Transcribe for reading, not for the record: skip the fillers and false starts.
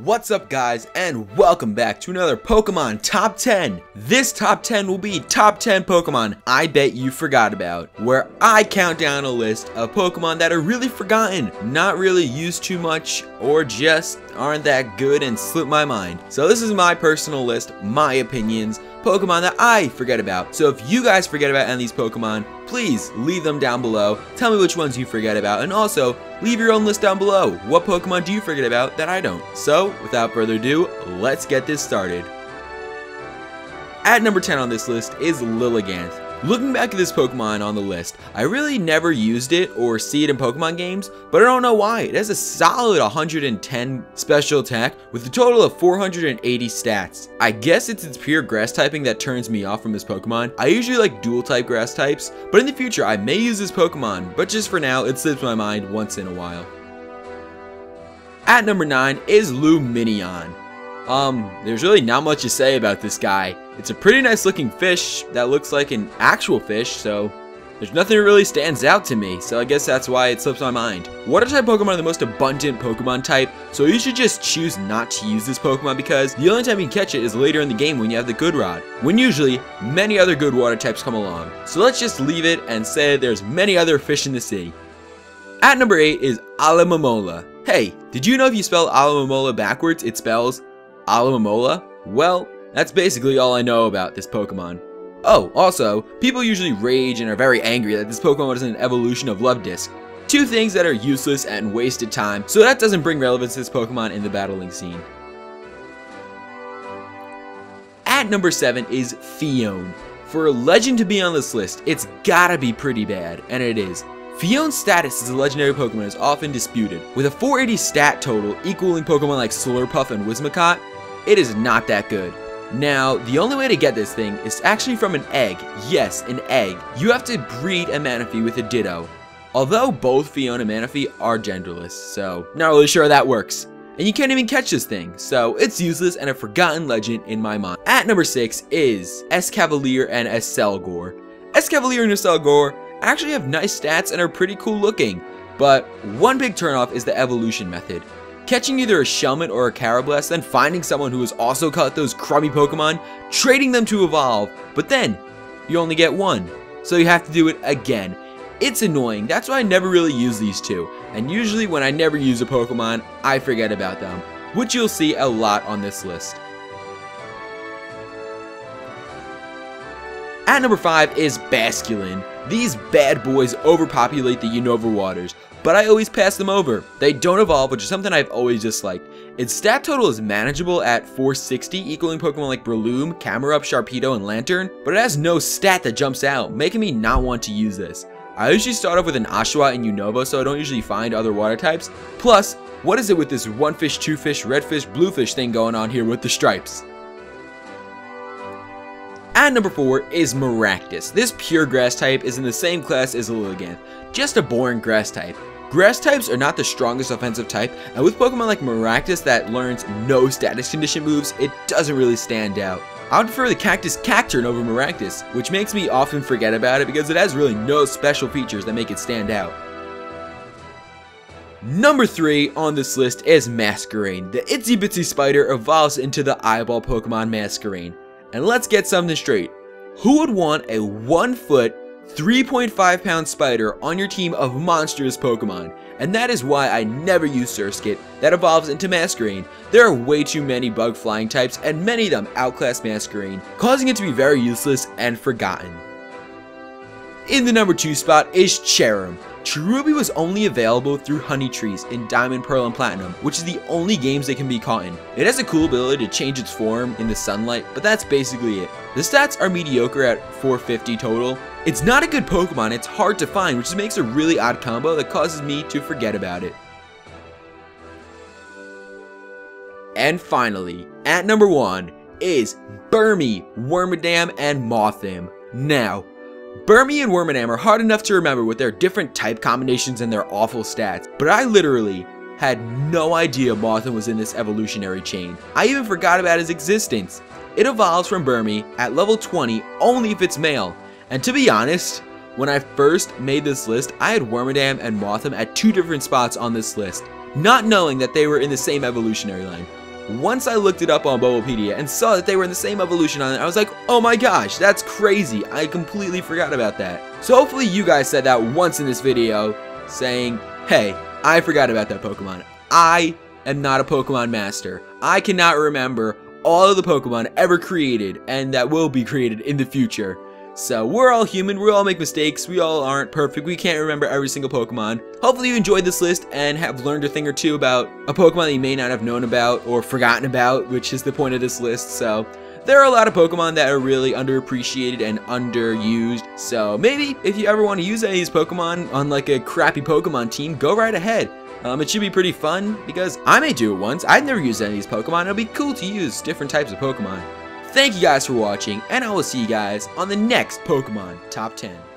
What's up guys, and welcome back to another Pokemon Top 10. This Top 10 will be Top 10 Pokemon I bet you forgot about, where I count down a list of Pokemon that are really forgotten, not really used too much, or just aren't that good and slip my mind. So this is my personal list, my opinions, Pokemon that I forget about. So if you guys forget about any of these Pokemon, please leave them down below. Tell me which ones you forget about, and also leave your own list down below. What Pokemon do you forget about that I don't? So without further ado, let's get this started. At number 10 on this list is Lilligant. Looking back at this Pokemon on the list, I really never used it or see it in Pokemon games, but I don't know why. It has a solid 110 special attack with a total of 480 stats. I guess it's its pure grass typing that turns me off from this Pokemon. I usually like dual type grass types, but in the future I may use this Pokemon, but just for now it slips my mind once in a while. At number 9 is Lumineon. There's really not much to say about this guy. It's a pretty nice looking fish that looks like an actual fish, so there's nothing that really stands out to me, so I guess that's why it slips my mind. Water type Pokemon are the most abundant Pokemon type, so you should just choose not to use this Pokemon because the only time you can catch it is later in the game when you have the Good Rod, when usually many other good water types come along. So let's just leave it and say there's many other fish in the sea. At number 8 is Alomomola. Hey, did you know if you spell Alomomola backwards, it spells Alomomola? Well, that's basically all I know about this Pokemon. Oh, also, people usually rage and are very angry that this Pokemon is an evolution of Love Disc. Two things that are useless and wasted time, so that doesn't bring relevance to this Pokemon in the battling scene. At number 7 is Phione. For a legend to be on this list, it's gotta be pretty bad, and it is. Phione's status as a legendary Pokemon is often disputed. With a 480 stat total equaling Pokemon like Slurpuff and Whimsicott, it is not that good. Now, the only way to get this thing is actually from an egg. Yes, an egg. You have to breed a Manaphy with a Ditto. Although both Phione and Manaphy are genderless, so not really sure how that works. And you can't even catch this thing, so it's useless and a forgotten legend in my mind. At number 6 is Escavalier and Accelgor. Escavalier and Accelgor actually have nice stats and are pretty cool looking, but one big turnoff is the evolution method. Catching either a Shelmet or a Carablast, then finding someone who has also caught those crummy Pokemon, trading them to evolve, but then you only get one, so you have to do it again. It's annoying, that's why I never really use these two, and usually when I never use a Pokemon, I forget about them, which you'll see a lot on this list. At number 5 is Basculin. These bad boys overpopulate the Unova waters, but I always pass them over. They don't evolve, which is something I've always disliked. Its stat total is manageable at 460, equaling Pokemon like Breloom, Camerupt, Sharpedo, and Lantern, but it has no stat that jumps out, making me not want to use this. I usually start off with an Oshawott and Unova, so I don't usually find other water types. Plus, what is it with this one fish, two fish, red fish, blue fish thing going on here with the stripes? At number 4 is Maractus. This pure grass type is in the same class as Lilligant, just a boring grass type. Grass types are not the strongest offensive type, and with Pokemon like Maractus that learns no status condition moves, it doesn't really stand out. I would prefer the Cactus Cacturne over Maractus, which makes me often forget about it because it has really no special features that make it stand out. Number 3 on this list is Masquerain. The itsy bitsy spider evolves into the eyeball Pokemon Masquerain. And let's get something straight. Who would want a 1 foot, 3.5 pound spider on your team of monstrous Pokemon? And that is why I never use Surskit that evolves into Masquerain. There are way too many bug flying types and many of them outclass Masquerain, causing it to be very useless and forgotten. In the number 2 spot is Cherubi. Cherubi was only available through Honey Trees in Diamond, Pearl, and Platinum, which is the only games they can be caught in. It has a cool ability to change its form in the sunlight, but that's basically it. The stats are mediocre at 450 total. It's not a good Pokemon, it's hard to find, which makes a really odd combo that causes me to forget about it. And finally, at number 1 is Burmy, Wormadam, and Mothim. Now, Burmy and Wormadam are hard enough to remember with their different type combinations and their awful stats, but I literally had no idea Mothim was in this evolutionary chain. I even forgot about his existence. It evolves from Burmy at level 20 only if it's male, and to be honest, when I first made this list, I had Wormadam and Mothim at 2 different spots on this list, not knowing that they were in the same evolutionary line. once I looked it up on Bulbapedia and saw that they were in the same evolution on it, I was like, oh my gosh, that's crazy. I completely forgot about that. So hopefully you guys said that once in this video, saying, hey, I forgot about that Pokemon. I am not a Pokemon master. I cannot remember all of the Pokemon ever created and that will be created in the future. So we're all human, we all make mistakes, we all aren't perfect, we can't remember every single Pokemon. Hopefully you enjoyed this list and have learned a thing or two about a Pokemon that you may not have known about or forgotten about, which is the point of this list. So there are a lot of Pokemon that are really underappreciated and underused. So maybe if you ever want to use any of these Pokemon on like a crappy Pokemon team, go right ahead. It should be pretty fun because I may do it once. I've never used any of these Pokemon. It'll be cool to use different types of Pokemon. Thank you guys for watching, and I will see you guys on the next Pokemon Top 10.